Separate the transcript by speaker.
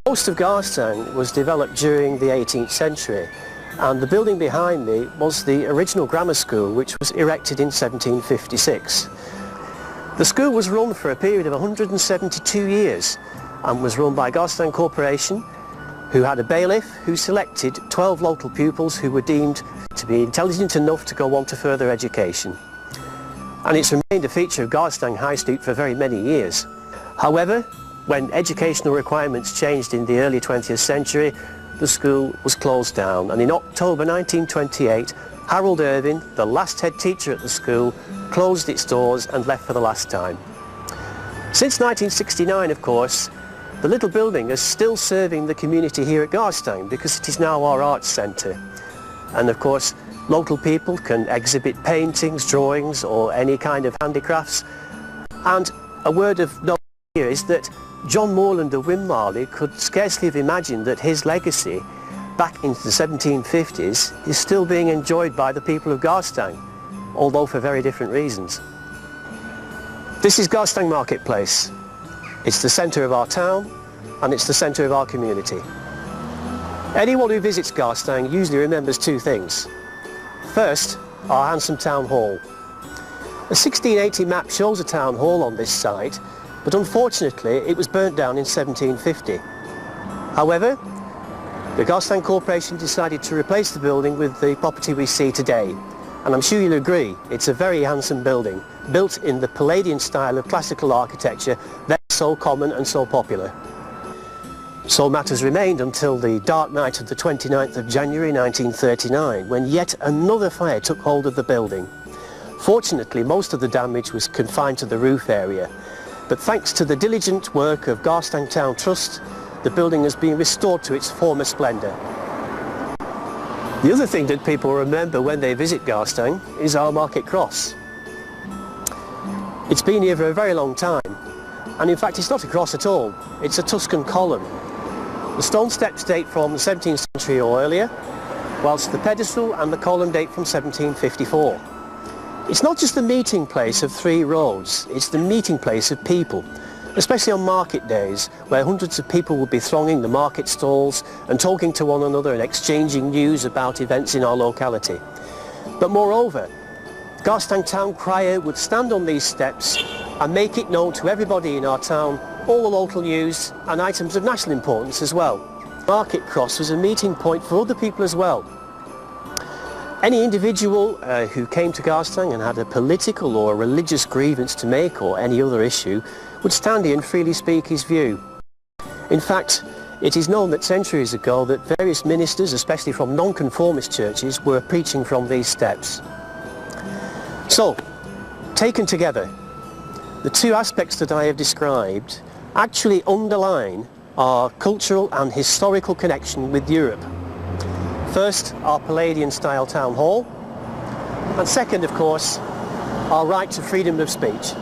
Speaker 1: Most of Garstang was developed during the 18th century, and the building behind me was the original grammar school, which was erected in 1756. The school was run for a period of 172 years and was run by Garstang Corporation, who had a bailiff who selected 12 local pupils who were deemed to be intelligent enough to go on to further education. And it's remained a feature of Garstang High Street for very many years. However, when educational requirements changed in the early 20th century, the school was closed down, and in October 1928, Harold Irvine, the last head teacher at the school, closed its doors and left for the last time. Since 1969, of course, the little building is still serving the community here at Garstang because it is now our arts centre. And of course, local people can exhibit paintings, drawings or any kind of handicrafts. And a word of note here is that John Moreland of Winmarleigh could scarcely have imagined that his legacy back into the 1750s is still being enjoyed by the people of Garstang, although for very different reasons. This is Garstang Marketplace. It's the centre of our town and it's the centre of our community. Anyone who visits Garstang usually remembers two things. First, our handsome town hall. A 1680 map shows a town hall on this site, but unfortunately it was burnt down in 1750. However, the Garstang Corporation decided to replace the building with the property we see today, and I'm sure you'll agree it's a very handsome building, built in the Palladian style of classical architecture that's so common and so popular. So matters remained until the dark night of the 29th of January 1939, when yet another fire took hold of the building. Fortunately, most of the damage was confined to the roof area, but thanks to the diligent work of Garstang Town Trust, the building has been restored to its former splendour. The other thing that people remember when they visit Garstang is our market cross. It's been here for a very long time, and in fact it's not a cross at all, it's a Tuscan column. The stone steps date from the 17th century or earlier, whilst the pedestal and the column date from 1754. It's not just the meeting place of three roads, it's the meeting place of people, especially on market days, where hundreds of people will be thronging the market stalls and talking to one another and exchanging news about events in our locality. But moreover, Garstang Town Crier would stand on these steps and make it known to everybody in our town all the local news and items of national importance as well. Market Cross was a meeting point for other people as well. Any individual who came to Garstang and had a political or a religious grievance to make or any other issue would stand here and freely speak his view. In fact, it is known that centuries ago that various ministers, especially from non-conformist churches, were preaching from these steps. So, taken together, the two aspects that I have described actually underline our cultural and historical connection with Europe. First, our Palladian-style town hall, and second, of course, our right to freedom of speech.